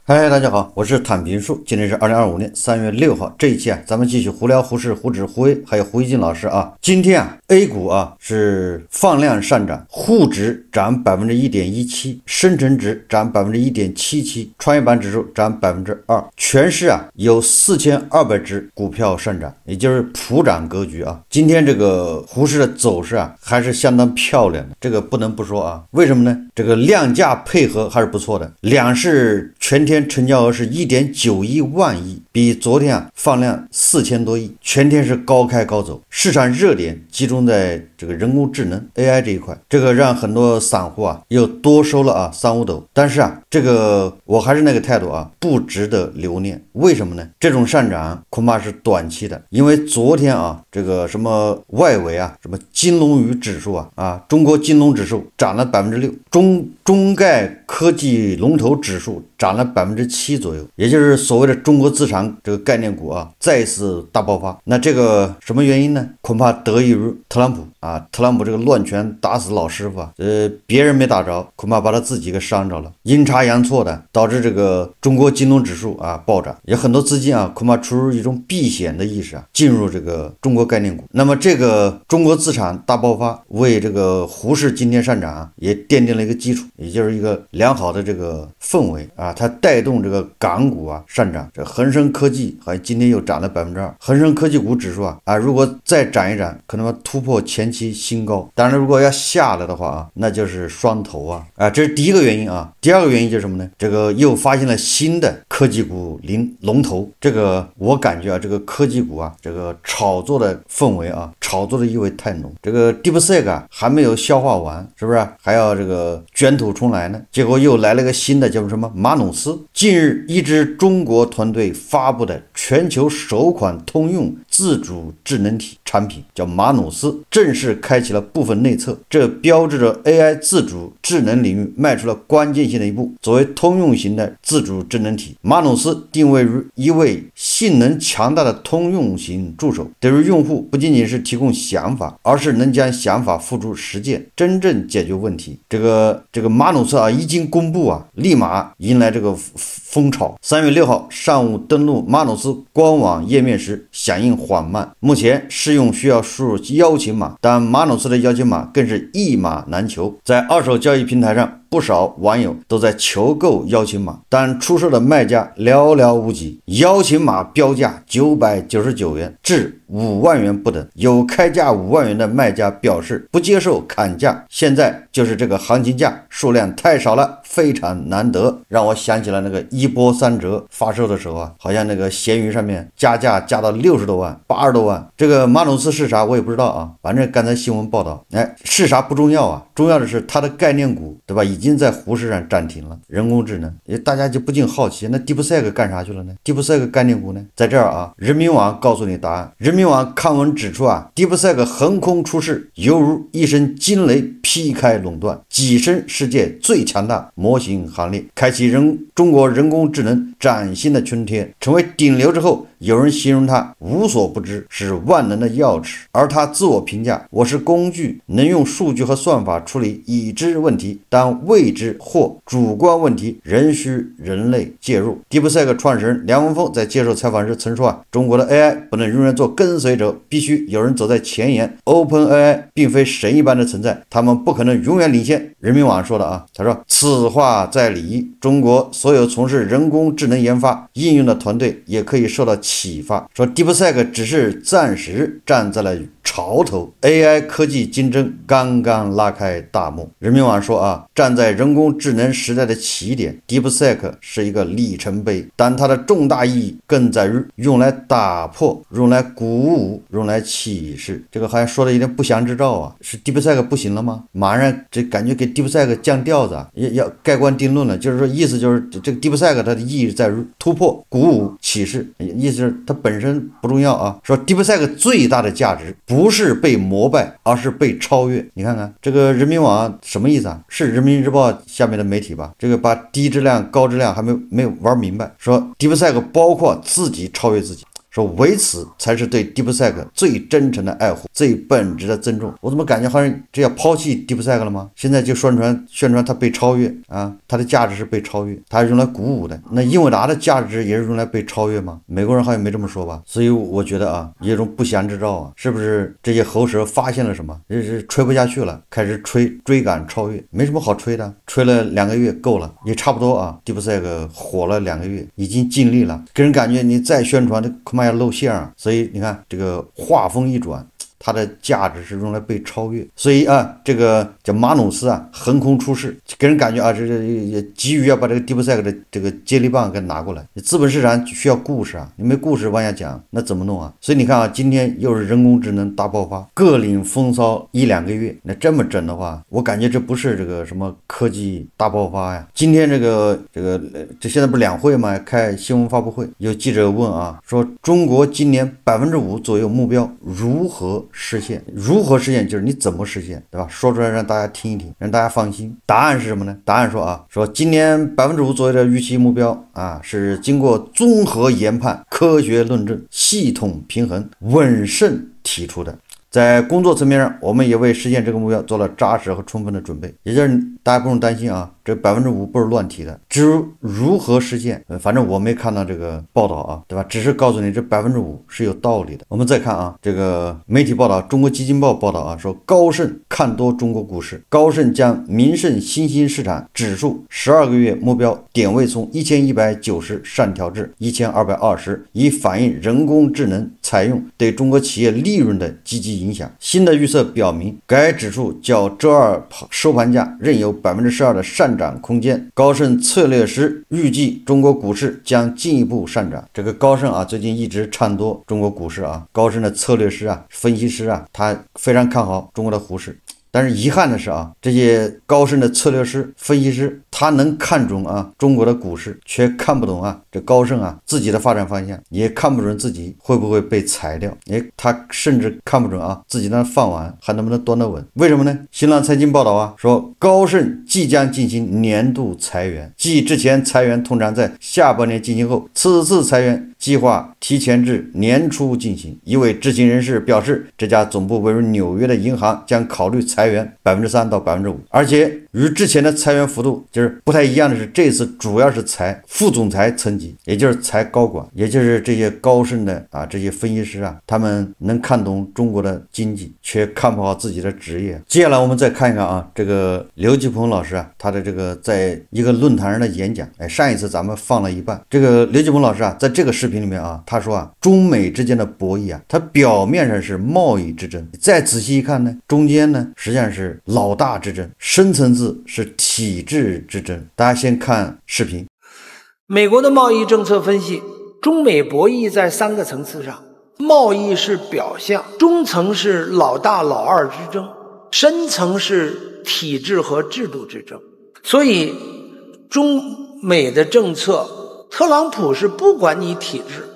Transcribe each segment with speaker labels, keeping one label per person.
Speaker 1: 嗨，大家好，我是坦平树。今天是2025年3月6号，这一期咱们继续胡聊胡适、胡指、胡威，还有胡一进老师啊。今天A 股是放量上涨，沪指涨1.17%，深成指涨1.77%，创业板指数涨2%，全市有4200只股票上涨，也就是普涨格局啊。今天这个沪市的走势还是相当漂亮的，这个不能不说啊。为什么呢？这个量价配合还是不错的，两市全天成交额是1.91万亿，比昨天放量4000多亿，全天是高开高走，市场热点集中在这个人工智能 AI 这一块，这个让很多散户又多收了3-5斗。但是这个我还是那个态度不值得留恋。为什么呢？这种上涨恐怕是短期的，因为昨天这个什么外围什么金龙鱼指数中国金龙指数涨了6%，中概科技龙头指数涨了7%左右，也就是所谓的中国资产这个概念股再次大爆发。那这个什么原因呢？恐怕得益于特朗普特朗普这个乱拳打死老师傅别人没打着，恐怕把他自己给伤着了，阴差阳错的导致这个中国金融指数暴涨，有很多资金恐怕出于一种避险的意识进入这个中国概念股。那么这个中国资产大爆发为这个沪市今天上涨也奠定了一个基础，也就是一个良好的这个氛围它带动这个港股上涨。这恒生科技好像今天又涨了2%，恒生科技股指数如果再涨一涨，可能突破前期新高。当然如果要下来的话那就是双头这是第一个原因第二个原因就是什么呢？这个又发现了新的科技股龙头。这个我感觉这个科技股这个炒作的氛围炒作的意味太浓。这个 DeepSeek 还没有消化完，是不是还要这个卷土重来呢？结果又来了个新的叫什么马努斯。近日一支中国团队发布的全球首款通用自主智能体产品叫马努斯，正式开启了部分内测，这标志着 AI 自主智能领域迈出了关键性的一步。作为通用型的自主智能体，马努斯定位于一位性能强大的通用型助手，对于用户不仅仅是提供想法，而是能将想法付诸实践，真正解决问题。这个马努斯一经公布立马迎来这个风潮。3月6号上午登录马努斯官网页面时响应缓慢，目前试用需要输入邀请码，但马努斯的邀请码更是一码难求。在二手交易平台上，不少网友都在求购邀请码，但出售的卖家寥寥无几，邀请码标价999元至5万元不等，有开价5万元的卖家表示不接受砍价，现在就是这个行情价，数量太少了，非常难得。让我想起了那个一波三折发售的时候好像那个闲鱼上面加价加到60多万80多万。这个马努斯是啥我也不知道反正刚才新闻报道是啥不重要重要的是它的概念股对吧，已经在沪市上暂停了。人工智能大家就不禁好奇，那 DeepSeek 干啥去了呢？ DeepSeek 概念股呢？在这儿人民网告诉你答案。人民网刊文指出DeepSeek 横空出世，犹如一声惊雷劈开垄断，跻身世界最强大模型行列，开启中国人工智能崭新的春天。成为顶流之后，有人形容它无所不知，是万能的钥匙，而他自我评价：我是工具，能用数据和算法处理已知问题，但未知或主观问题仍需人类介入。 DeepSeek 创始人梁文峰在接受采访时曾说中国的 AI 不能永远做跟随者，必须有人走在前沿。 OpenAI 并非神一般的存在，他们不可能永远领先。人民网说的他说此话在理，中国所有从事人工智能研发应用的团队也可以受到启发，说 DeepSeek 只是暂时站在了潮头， AI 科技竞争刚刚拉开大幕。人民网说站在人工智能时代的起点， DeepSeek 是一个里程碑，但它的重大意义更在于用来打破，用来鼓舞，用来启示。这个好像说的有点不祥之兆是 DeepSeek 不行了吗？马上这感觉给 DeepSeek 降调子要盖棺定论了。就是说意思就是这个 DeepSeek 它的意义在于突破、鼓舞、启示，意思是它本身不重要说 DeepSeek 最大的价值不是被膜拜，而是被超越。你看看这个人民网什么意思是人民日报下面的媒体吧？这个把低质量高质量还没有玩明白，说 DeepSeek 包括自己超越自己。说为此才是对 DeepSeek 最真诚的爱护，最本质的尊重。我怎么感觉好像这要抛弃 DeepSeek 了吗？现在就宣传它被超越啊，它的价值是被超越，它是用来鼓舞的。那英伟达的价值也是用来被超越吗？美国人好像没这么说吧。所以我觉得啊，有一种不祥之兆啊，是不是这些喉舌发现了什么？这是吹不下去了，开始追赶超越，没什么好吹的，吹了2个月够了，也差不多啊。DeepSeek 火了2个月，已经尽力了，给人感觉你再宣传，这恐怕要露馅啊。所以你看，这个话锋一转，它的价值是用来被超越。所以啊，这个叫马努斯啊，横空出世，给人感觉啊，这也急于要把这个 DeepSeek 的这个接力棒给拿过来。资本市场需要故事啊，你没故事往下讲，那怎么弄啊？所以你看啊，今天又是人工智能大爆发，各领风骚1-2个月，那这么整的话，我感觉这不是这个什么科技大爆发呀。今天这现在不是两会吗？开新闻发布会，有记者问啊，说中国今年5%左右目标如何实现？如何实现就是你怎么实现，对吧？说出来让大家听一听，让大家放心。答案是什么呢？答案说今年5%左右的预期目标啊，是经过综合研判、科学论证、系统平衡、稳慎提出的。在工作层面上，我们也为实现这个目标做了扎实和充分的准备。也就是大家不用担心啊，这5%不是乱提的。至于如何实现，反正我没看到这个报道啊，对吧？只是告诉你这5%是有道理的。我们再看啊，这个媒体报道，中国基金报报道啊，说高盛看多中国股市，高盛将民生新兴市场指数12个月目标点位从1190上调至1220，以反映人工智能采用对中国企业利润的积极影响。新的预测表明，该指数较周二收盘价仍有12%的上涨空间。高盛策略师预计中国股市将进一步上涨。这个高盛啊，最近一直唱多中国股市啊，高盛的策略师啊、分析师啊，他非常看好中国的股市。但是遗憾的是啊，这些高深的策略师、分析师，他能看准啊中国的股市，却看不懂啊这高盛啊自己的发展方向，也看不准自己会不会被裁掉。他甚至看不准啊自己的饭碗还能不能端得稳。为什么呢？新浪财经报道啊，说高盛即将进行年度裁员，继之前裁员通常在下半年进行后，此次裁员计划提前至年初进行。一位知情人士表示，这家总部位于纽约的银行将考虑裁员3%到5%，而且与之前的裁员幅度就是不太一样的是，这次主要是裁副总裁层级，也就是裁高管，也就是这些高盛的啊这些分析师啊，他们能看懂中国的经济，却看不好自己的职业。接下来我们再看一看啊，这个刘继鹏老师啊，他的这个在一个论坛上的演讲，上一次咱们放了一半。这个刘继鹏老师啊，在这个视频里面啊，他说啊，中美之间的博弈啊，它表面上是贸易之争，再仔细一看呢，中间呢实际上是老大之争，深层次是体制之争。大家先看视频。
Speaker 2: 美国的贸易政策分析，中美博弈在3个层次上，贸易是表象，中层是老大老二之争，深层是体制和制度之争。所以中美的政策，特朗普是不管你体制，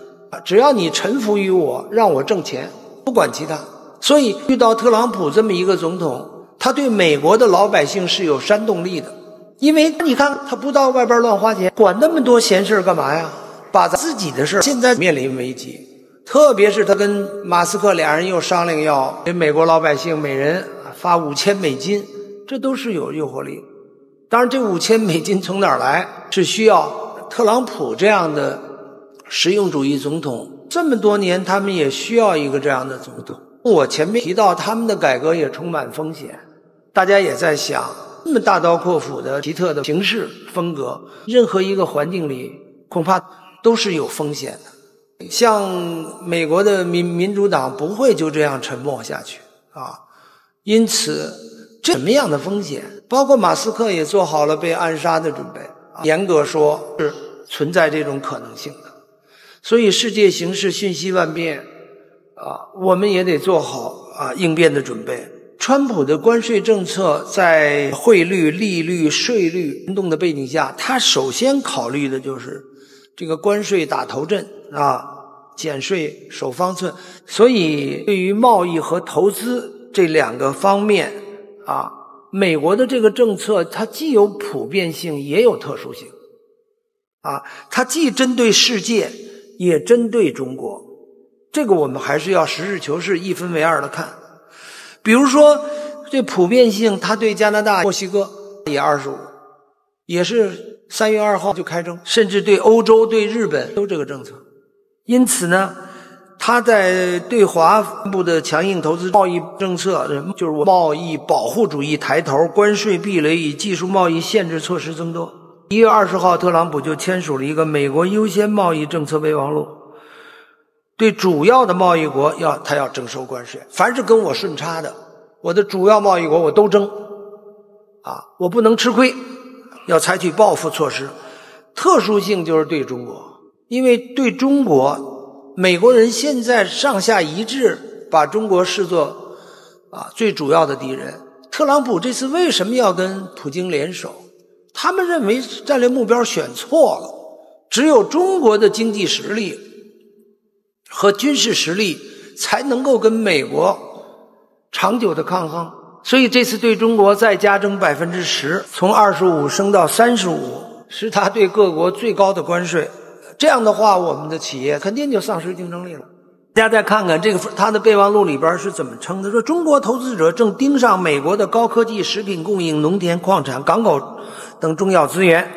Speaker 2: 只要你臣服于我，让我挣钱，不管其他。所以遇到特朗普这么一个总统，他对美国的老百姓是有煽动力的。因为你看他不到外边乱花钱，管那么多闲事干嘛呀？把自己的事现在面临危机，特别是他跟马斯克俩人又商量要给美国老百姓每人发$5000，这都是有诱惑力。当然这$5000从哪儿来，是需要特朗普这样的实用主义总统，这么多年他们也需要一个这样的总统。我前面提到他们的改革也充满风险，大家也在想，这么大刀阔斧的奇特的形式风格，任何一个环境里恐怕都是有风险的。像美国的民主党不会就这样沉默下去啊！因此这什么样的风险，包括马斯克也做好了被暗杀的准备，严格说是存在这种可能性的。所以世界形势瞬息万变我们也得做好应变的准备。川普的关税政策在汇率、利率、税率变动的背景下，他首先考虑的就是这个关税打头阵减税守方寸。所以对于贸易和投资这2个方面美国的这个政策它既有普遍性也有特殊性它既针对世界也针对中国。这个我们还是要实事求是、一分为二的看。比如说这普遍性，他对加拿大、墨西哥也25，也是3月2号就开征，甚至对欧洲、对日本都这个政策。因此呢，他在对华发布的强硬投资贸易政策，就是贸易保护主义抬头，关税壁垒与技术贸易限制措施增多。1月20号，特朗普就签署了一个美国优先贸易政策备忘录，对主要的贸易国他要征收关税，凡是跟我顺差的，我的主要贸易国我都征我不能吃亏，要采取报复措施。特殊性就是对中国，因为对中国，美国人现在上下一致把中国视作最主要的敌人。特朗普这次为什么要跟普京联手？他们认为战略目标选错了，只有中国的经济实力和军事实力才能够跟美国长久的抗衡。所以这次对中国再加征 10%， 从25升到35，是他对各国最高的关税。这样的话，我们的企业肯定就丧失竞争力了。大家再看看这个他的备忘录里边是怎么称的，说中国投资者正盯上美国的高科技、食品供应、农田、矿产、港口等重要资源，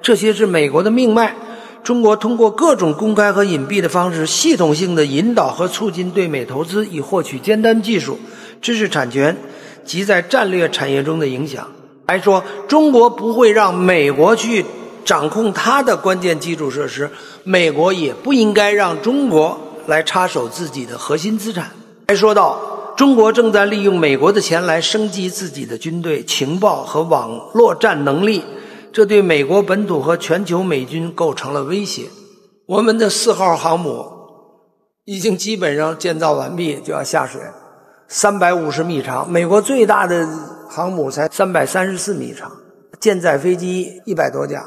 Speaker 2: 这些是美国的命脉。中国通过各种公开和隐蔽的方式，系统性的引导和促进对美投资，以获取尖端技术、知识产权及在战略产业中的影响。还说中国不会让美国去掌控它的关键基础设施，美国也不应该让中国来插手自己的核心资产。还说到中国正在利用美国的钱来升级自己的军队、情报和网络战能力，这对美国本土和全球美军构成了威胁。我们的4号航母已经基本上建造完毕，就要下水，350米长，美国最大的航母才334米长，舰载飞机100多架，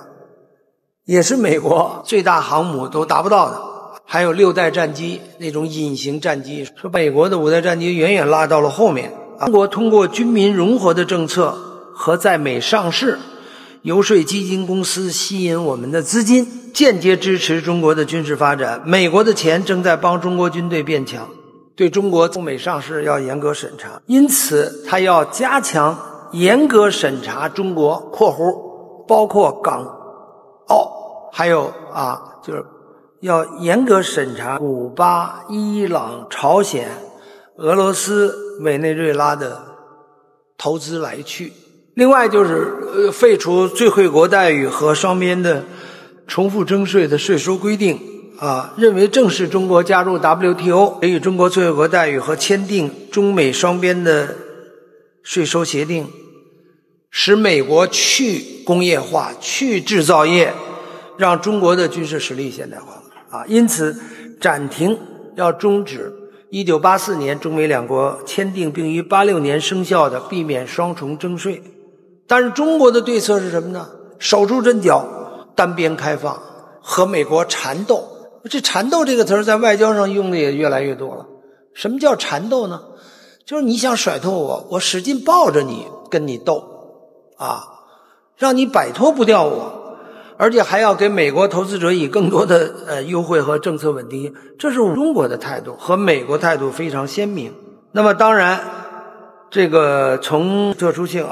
Speaker 2: 也是美国最大航母都达不到的。还有6代战机，那种隐形战机，说美国的5代战机远远拉到了后面。中国通过军民融合的政策和在美上市，游说基金公司吸引我们的资金，间接支持中国的军事发展。美国的钱正在帮中国军队变强，对中国赴美上市要严格审查，因此他要加强严格审查中国（括弧包括港澳），还有就是要严格审查古巴、伊朗、朝鲜、俄罗斯、委内瑞拉的投资来去。另外就是废除最惠国待遇和双边的重复征税的税收规定认为正是中国加入 WTO， 给予中国最惠国待遇和签订中美双边的税收协定，使美国去工业化、去制造业，让中国的军事实力现代化因此暂停要终止1984年中美两国签订并于86年生效的避免双重征税。但是中国的对策是什么呢？守住阵脚，单边开放，和美国缠斗。这缠斗这个词在外交上用的也越来越多了。什么叫缠斗呢？就是你想甩脱我，我使劲抱着你跟你斗让你摆脱不掉我，而且还要给美国投资者以更多的优惠和政策稳定。这是中国的态度，和美国态度非常鲜明。那么当然这个从特殊性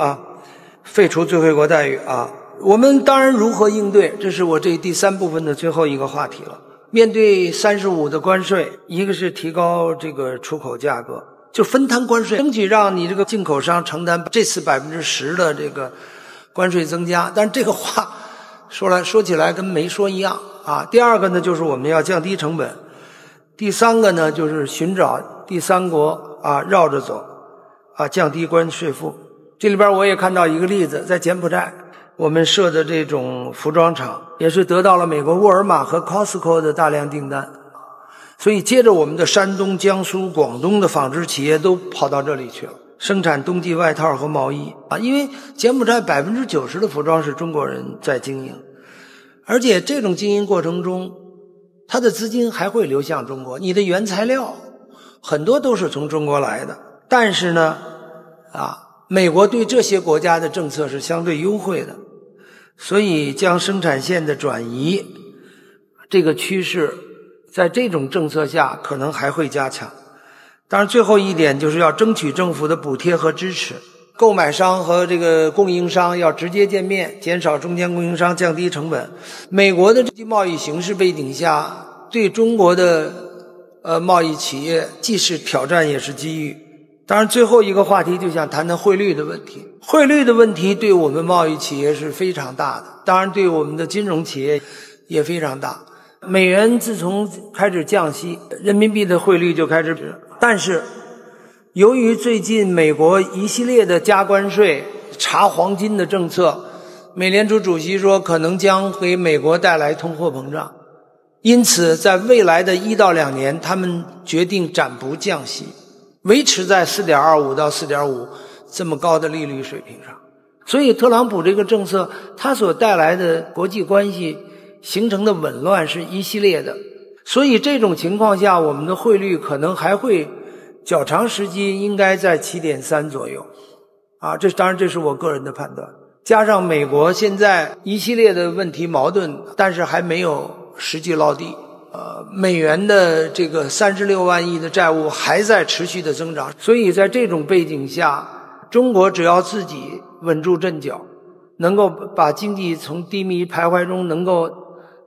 Speaker 2: 废除最惠国待遇我们当然如何应对，这是我这第3部分的最后一个话题了。面对35的关税，一个是提高这个出口价格，就分摊关税，争取让你这个进口商承担这次 10% 的这个关税增加。但是这个话说起来跟没说一样第二个呢，就是我们要降低成本。第3个呢，就是寻找第三国绕着走降低关税负。这里边我也看到一个例子，在柬埔寨我们设的这种服装厂也是得到了美国沃尔玛和 Costco 的大量订单，所以接着我们的山东、江苏、广东的纺织企业都跑到这里去了，生产冬季外套和毛衣因为柬埔寨 90% 的服装是中国人在经营，而且这种经营过程中他的资金还会流向中国，你的原材料很多都是从中国来的。但是呢美国对这些国家的政策是相对优惠的，所以将生产线的转移这个趋势在这种政策下可能还会加强。当然最后一点就是要争取政府的补贴和支持，购买商和这个供应商要直接见面，减少中间供应商，降低成本。美国的贸易形势背景下，对中国的贸易企业既是挑战也是机遇。当然最后一个话题就想谈谈汇率的问题。汇率的问题对我们贸易企业是非常大的，当然对我们的金融企业也非常大。美元自从开始降息，人民币的汇率就开始，但是由于最近美国一系列的加关税、查黄金的政策，美联储主席说可能将给美国带来通货膨胀，因此在未来的1到2年，他们决定暂不降息，维持在 4.25 到 4.5 这么高的利率水平上。所以特朗普这个政策它所带来的国际关系形成的紊乱是一系列的，所以这种情况下我们的汇率可能还会较长时期应该在 7.3 左右当然这是我个人的判断。加上美国现在一系列的问题矛盾，但是还没有实际落地，美元的这个36万亿的债务还在持续的增长，所以在这种背景下，中国只要自己稳住阵脚，能够把经济从低迷徘徊中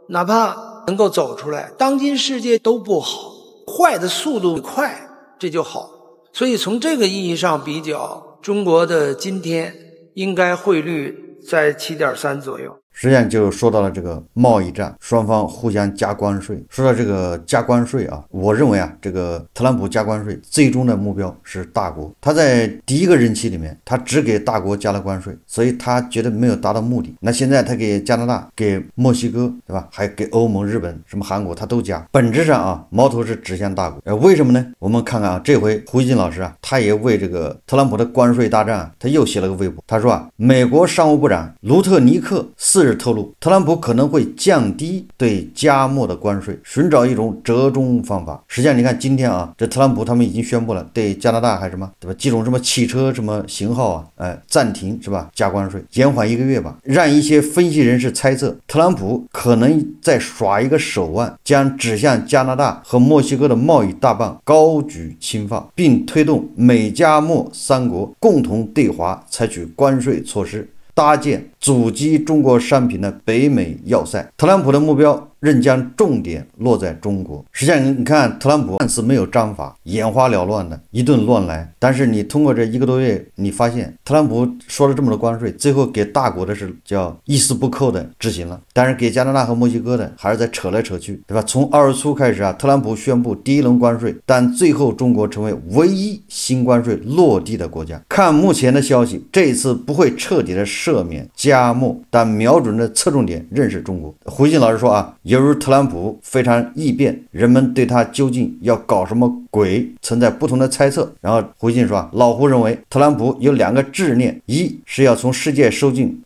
Speaker 2: 哪怕能够走出来，当今世界都不好，坏的速度快，这就好。所以从这个意义上比较，中国的今天应该汇率在 7.3 左右。
Speaker 1: 实际上就说到了这个贸易战，双方互相加关税。说到这个加关税啊，我认为啊，这个特朗普加关税最终的目标是大国。他在第一个任期里面，他只给大国加了关税，所以他觉得没有达到目的。那现在他给加拿大、给墨西哥，对吧？还给欧盟、日本、什么韩国，他都加。本质上啊，矛头是指向大国。为什么呢？我们看看啊，这回胡锡进老师啊，他也为这个特朗普的关税大战，他又写了个微博。他说啊，美国商务部长卢特尼克4日透露，特朗普可能会降低对加墨的关税，寻找一种折中方法。实际上你看今天啊，这特朗普他们已经宣布了，对加拿大还是什么，对吧？几种什么汽车什么型号啊，暂停是吧？加关税，延缓1个月吧。让一些分析人士猜测，特朗普可能在耍一个手腕，将指向加拿大和墨西哥的贸易大棒高举轻放，并推动美加墨3国共同对华采取关税措施，搭建阻击中国商品的北美要塞。特朗普的目标仍将重点落在中国。实际上你看特朗普看似没有章法，眼花缭乱的一顿乱来，但是你通过这1个多月，你发现特朗普说了这么多关税，最后给大国的是叫一丝不扣的执行了，但是给加拿大和墨西哥的还是在扯来扯去，对吧？从2月初开始啊，特朗普宣布第1轮关税，但最后中国成为唯一新关税落地的国家。看目前的消息，这一次不会彻底的赦免加墨，但瞄准的侧重点仍是中国。胡锡进老师说啊，犹如特朗普非常异变，人们对他究竟要搞什么鬼存在不同的猜测。然后胡锡进说啊，老胡认为特朗普有2个执念，一是要从世界收尽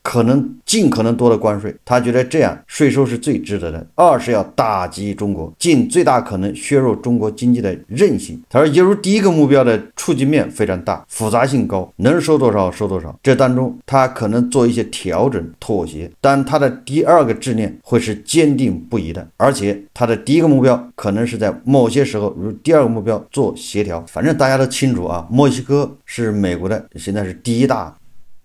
Speaker 1: 尽可能多的关税，他觉得这样税收是最值得的；二是要打击中国，尽最大可能削弱中国经济的韧性。他说犹如第1个目标的触及面非常大，复杂性高，能收多少收多少，这当中他可能做一些调整妥协，但他的第2个执念会是坚定不移的，而且他的第1个目标可能是在某些时候如第2个目标做协调。反正大家都清楚啊，墨西哥是美国的现在是第1大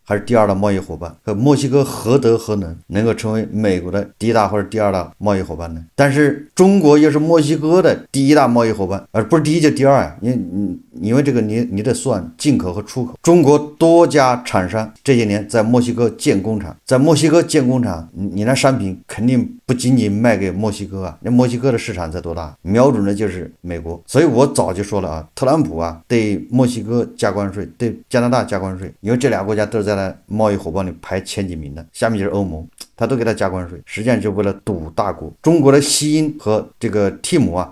Speaker 1: 还是第2大贸易伙伴，和墨西哥何德何能够成为美国的第1大或者第2大贸易伙伴呢？但是中国又是墨西哥的第1大贸易伙伴，而不是第1就第2呀。因为这个你得算进口和出口。中国多家厂商这些年在墨西哥建工厂，你那商品肯定不仅仅卖给墨西哥啊，那墨西哥的市场才多大，瞄准的就是美国。所以我早就说了啊，特朗普啊对墨西哥加关税，对加拿大加关税，因为这2个国家都是在贸易伙伴里排前几名的，下面就是欧盟，他都给他加关税，实际上就为了堵大国。中国的西英和这个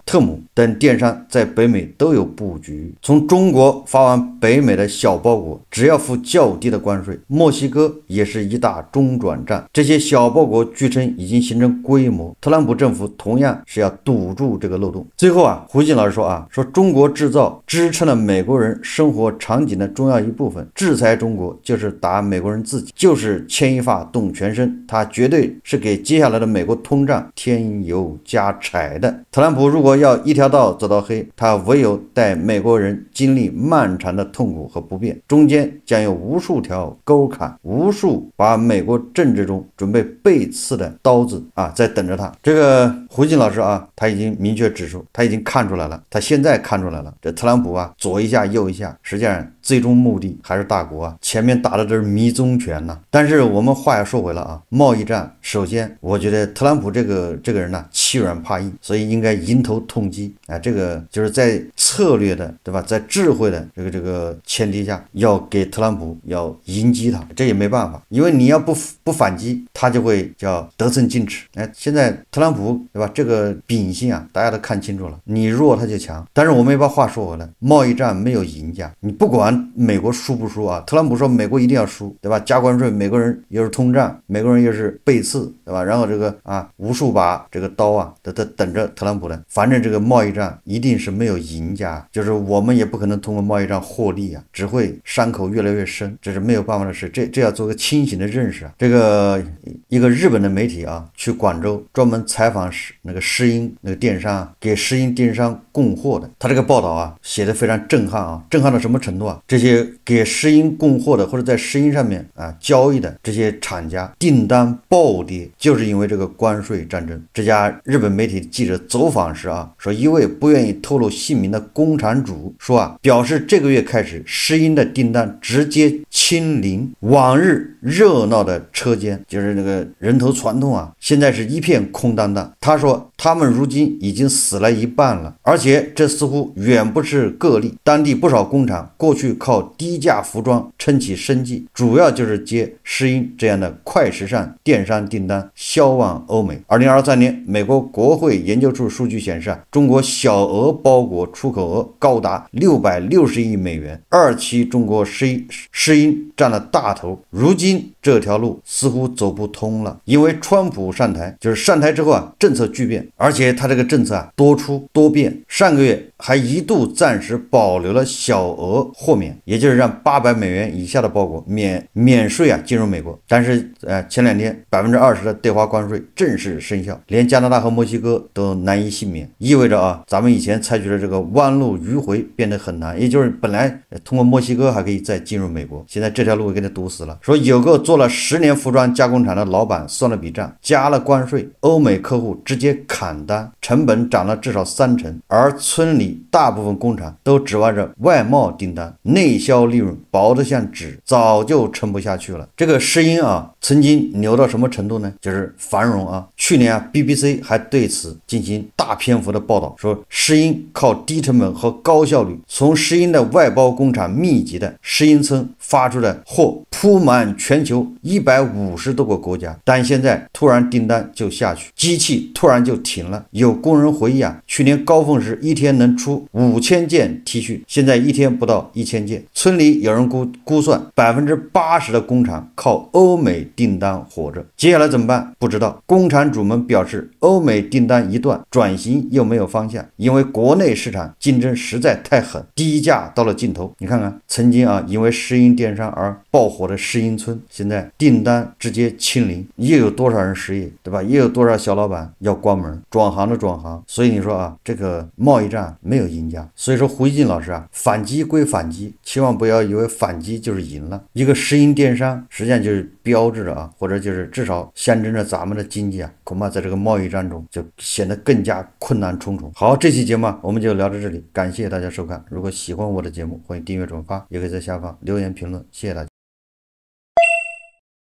Speaker 1: 特姆等电商在北美都有布局，从中国发往北美的小包裹只要付较低的关税，墨西哥也是一大中转站。这些小包裹据称已经形成规模，特朗普政府同样是要堵住这个漏洞。最后啊，胡锡进老师说中国制造支撑了美国人生活场景的重要一部分，制裁中国就是打美国人自己，就是牵一发动全身。他绝对是给接下来的美国通胀添油加柴的。特朗普如果要一条道走到黑，他唯有带美国人经历漫长的痛苦和不便，中间将有无数条沟坎，无数把美国政治中准备被刺的刀子在等着他。这个胡锦老师他已经明确指出，他已经看出来了，他现在看出来了，这特朗普左一下右一下，实际上最终目的还是大国前面打的这是迷踪拳但是我们话要说回了贸易战，首先我觉得特朗普这个人欺软怕硬，所以应该迎头痛击这个就是在策略的对吧，在智慧的这个前提下，要给特朗普要迎击他，这也没办法，因为你要不反击，他就会叫得寸进尺。现在特朗普对吧，这个秉性大家都看清楚了，你弱他就强。但是我们也把话说回来，贸易战没有赢家，你不管美国输不输特朗普说美国一定要输对吧，加关税，美国人又是通胀，美国人又是背刺对吧，然后这个无数把这个刀都等着特朗普的，反正这个贸易战一定是没有赢家，就是我们也不可能通过贸易战获利只会伤口越来越深，这是没有办法的事，这要做个清醒的认识这个一个日本的媒体去广州专门采访那个世英那个电商，给世英电商供货的，他这个报道写得非常震撼震撼到什么程度这些给世英供货的或者在世英上面交易的这些厂家订单暴跌，就是因为这个关税战争。这家日本媒体记者走访时说，一位不愿意透露姓名的工厂主说表示这个月开始世英的订单直接清零，往日热闹的车间就是那个人头攒动现在是一片空荡荡。他说他们如今已经死了一半了，而且这似乎远不是个例，当地不少工厂过去靠低价服装撑起生计，主要就是接世英这样的快时尚电商订单销往欧美。2023年美国国会研究处数据显示中国小额包裹出口额高达660亿美元，二期中国世英占了大头。如今这条路似乎走不通了，因为川普上台，就是上台之后政策巨变，而且他这个政策多出多变，上个月还一度暂时保留了小额豁免，也就是让800美元以下的包裹免税进入美国。但是前2天20%的对华关税正式生效，连加拿大和墨西哥都难以幸免，意味着咱们以前采取的这个弯路迂回变得很难，也就是本来通过墨西哥还可以再进入美国，现在这条路给它堵死了。说有个做了10年服装加工厂的老板算了笔账，加了关税，欧美客户直接砍单，成本涨了至少30%，而村里大部分工厂都指望着外贸订单，内销利润薄得像纸，早就撑不下去了。这个世英曾经牛到什么程度呢？就是繁荣去年BBC 还对此进行大篇幅的报道，说世英靠低成本和高效率，从世英的外包工厂密集的世英村发出的货铺满全球150多个国家，但现在突然订单就下去，机器突然就停了。有工人回忆去年高峰时一天能出5000件 T 恤，现在一天不到1000件。村里有人估算80%的工厂靠欧美订单活着，接下来怎么办？不知道。工厂主们表示，欧美订单一断，转型又没有方向，因为国内市场竞争实在太狠，低价到了尽头。你看看，曾经因为世英电商而爆火的世英村，现在订单直接清零，又有多少人失业，对吧？又有多少小老板要关门，转行的转行。所以你说这个贸易战没有赢家。所以说胡锡进老师反击归反击，千万不要以为反击就是赢了。一个世英电商实际上就是标志着或者就是至少象征着咱们的经济恐怕在这个贸易战中就显得更加困难重重。好，这期节目我们就聊到这里，感谢大家收看。如果喜欢我的节目，欢迎订阅转发，也可以在下方留言评论，谢谢大家。